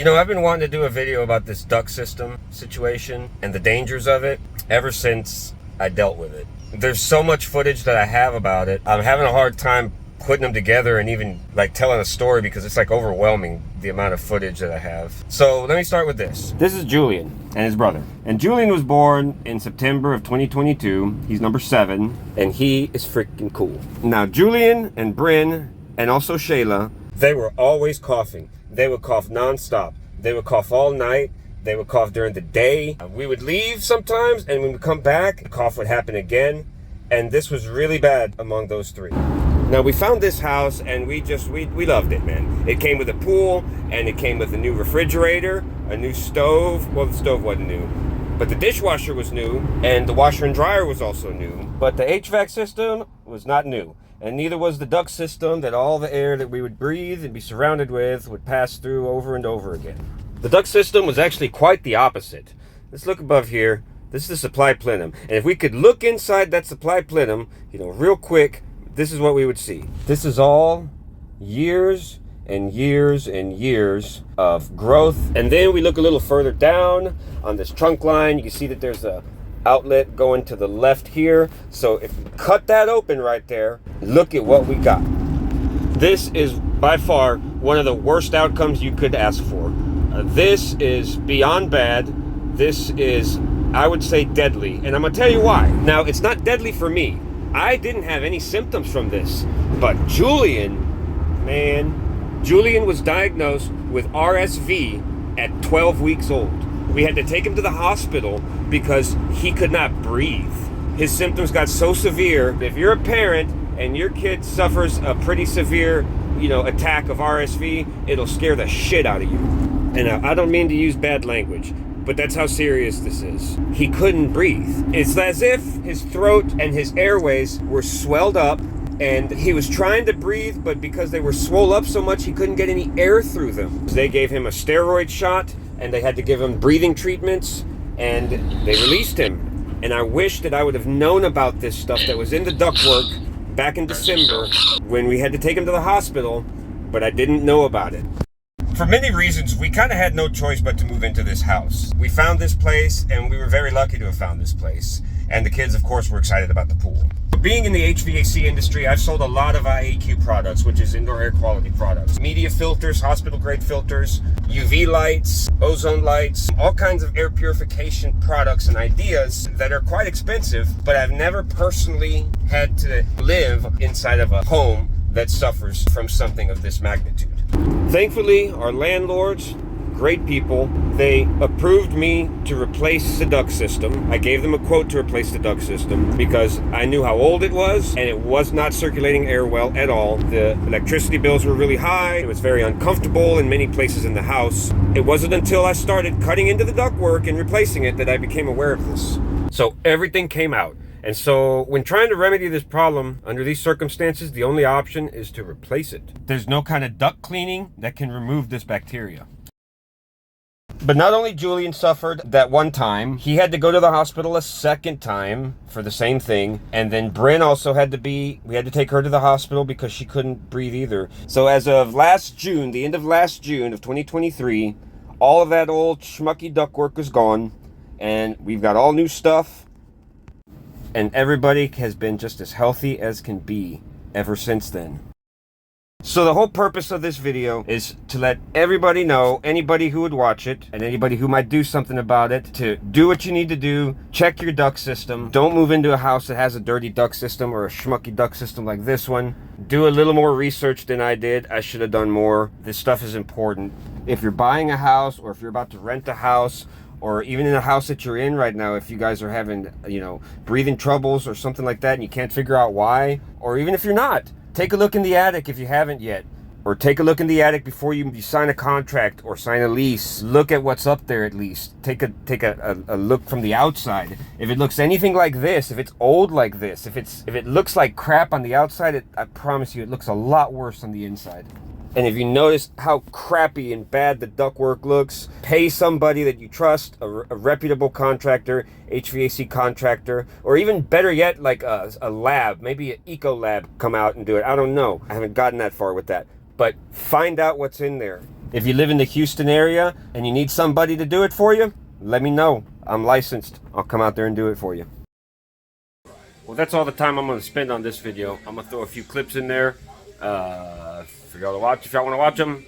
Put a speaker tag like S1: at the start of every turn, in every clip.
S1: You know, I've been wanting to do a video about this duct system situation and the dangers of it ever since I dealt with it. There's so much footage that I have about it. I'm having a hard time putting them together and even like telling a story because it's like overwhelming the amount of footage that I have. So let me start with this. This is Julian and his brother. And Julian was born in September of 2022. He's number 7 and he is freaking cool. Now Julian and Bryn and also Shayla, they were always coughing. They would cough nonstop. They would cough all night. They would cough during the day. We would leave sometimes, and when we come back, the cough would happen again. And this was really bad among those 3. Now, we found this house, and we loved it, man. It came with a pool, and it came with a new refrigerator, a new stove. Well, the stove wasn't new, but the dishwasher was new, and the washer and dryer was also new. But the HVAC system was not new. And neither was the duct system that all the air that we would breathe and be surrounded with would pass through over and over again. The duct system was actually quite the opposite. Let's look above here. This is the supply plenum. And if we could look inside that supply plenum, real quick, this is what we would see. This is all years and years and years of growth. And then we look a little further down on this trunk line. You can see that there's a outlet going to the left here. So if we cut that open right there, look at what we got. This is by far one of the worst outcomes you could ask for. This is beyond bad. This is, I would say, deadly. And I'm gonna tell you why. Now, it's not deadly for me. I didn't have any symptoms from this. But Julian, man, Julian was diagnosed with RSV at 12 weeks old. We had to take him to the hospital because he could not breathe. His symptoms got so severe. If you're a parent and your kid suffers a pretty severe, attack of RSV, it'll scare the shit out of you. And I don't mean to use bad language, but that's how serious this is. He couldn't breathe. It's as if his throat and his airways were swelled up and he was trying to breathe, but because they were swole up so much, he couldn't get any air through them. They gave him a steroid shot and they had to give him breathing treatments and they released him. And I wish that I would have known about this stuff that was in the ductwork back in December when we had to take him to the hospital, but I didn't know about it. For many reasons, we kind of had no choice but to move into this house. We found this place and we were very lucky to have found this place. And the kids, of course, were excited about the pool. Being in the HVAC industry, I've sold a lot of IAQ products, which is indoor air quality products. Media filters, hospital grade filters, UV lights, ozone lights, all kinds of air purification products and ideas that are quite expensive, but I've never personally had to live inside of a home that suffers from something of this magnitude. Thankfully, our landlords, great people, they approved me to replace the duct system. I gave them a quote to replace the duct system because I knew how old it was and it was not circulating air well at all. The electricity bills were really high. It was very uncomfortable in many places in the house. It wasn't until I started cutting into the ductwork and replacing it that I became aware of this. So everything came out. And so when trying to remedy this problem under these circumstances, the only option is to replace it. There's no kind of duct cleaning that can remove this bacteria. But not only Julian suffered that one time, he had to go to the hospital a second time for the same thing. And then Bryn also we had to take her to the hospital because she couldn't breathe either. So as of last June, the end of last June of 2023, all of that old schmucky ductwork is gone. And we've got all new stuff. And everybody has been just as healthy as can be ever since then. So the whole purpose of this video is to let everybody know, anybody who would watch it, and anybody who might do something about it, to do what you need to do, check your duct system. Don't move into a house that has a dirty duct system or a schmucky duct system like this one. Do a little more research than I did. I should have done more. This stuff is important. If you're buying a house or if you're about to rent a house, or even in the house that you're in right now, if you guys are having, breathing troubles or something like that and you can't figure out why, or even if you're not, take a look in the attic if you haven't yet. Or take a look in the attic before you sign a contract or sign a lease. Look at what's up there at least. Take a look from the outside. If it looks anything like this, if it's old like this, if it looks like crap on the outside, I promise you it looks a lot worse on the inside. And if you notice how crappy and bad the ductwork looks, pay somebody that you trust, a reputable contractor, HVAC contractor, or even better yet, like a lab, maybe an eco lab come out and do it. I don't know. I haven't gotten that far with that. But find out what's in there. If you live in the Houston area and you need somebody to do it for you, let me know. I'm licensed. I'll come out there and do it for you. Well, that's all the time I'm going to spend on this video. I'm going to throw a few clips in there for y'all to watch if y'all want to watch them.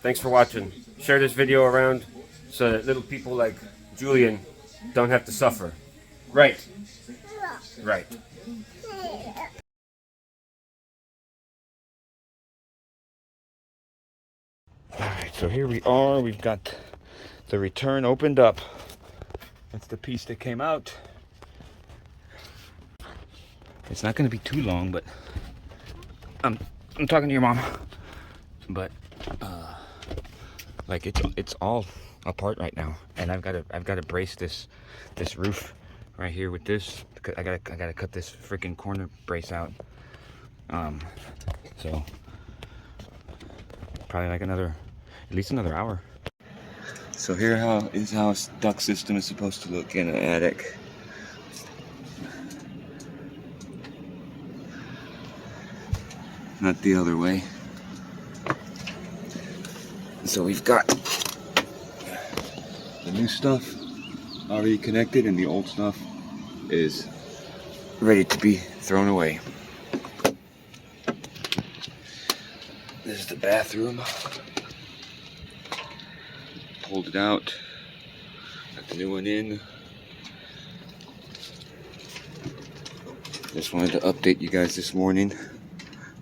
S1: Thanks for watching. Share this video around so that little people like Julian don't have to suffer. Right. Right.
S2: Alright, so here we are. We've got the return opened up. That's the piece that came out. It's not going to be too long, but I'm talking to your mom. But like it's all apart right now, and I've got to brace this roof right here with this. I gotta cut this freaking corner brace out. So probably like at least another hour. So here is how a duct system is supposed to look in an attic. Not the other way. So we've got the new stuff already connected, and the old stuff is ready to be thrown away. This is the bathroom. Pulled it out. Got the new one in. Just wanted to update you guys this morning.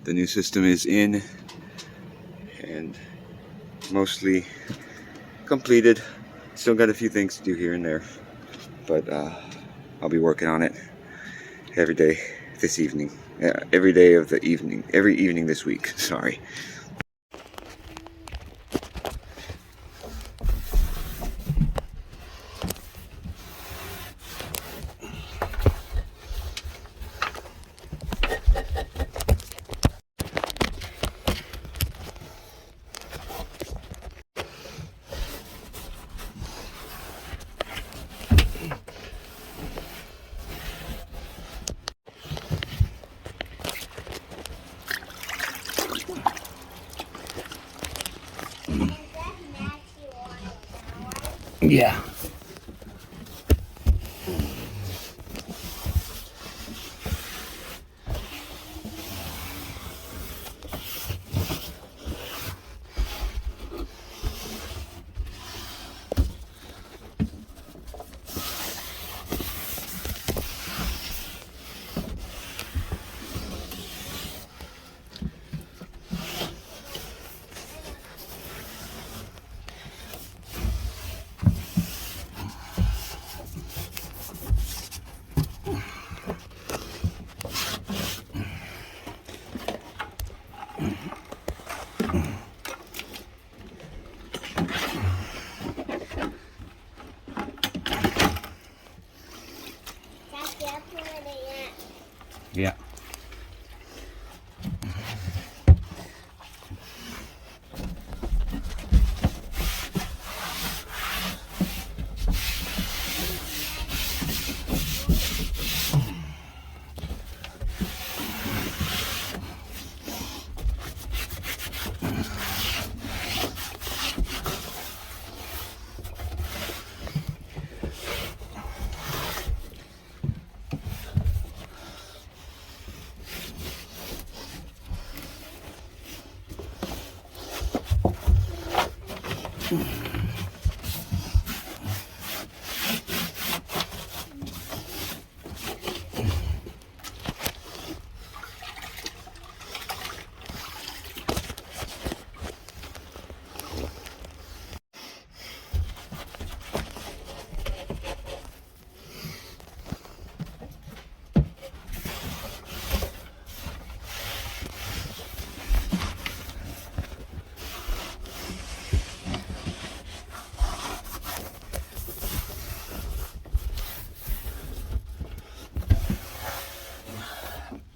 S2: The new system is in and mostly completed. Still got a few things to do here and there, but I'll be working on it every day this evening. Every day of the evening. Every evening this week. Sorry. Yeah. Yeah.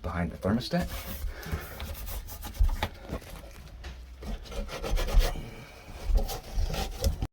S2: Behind the thermostat.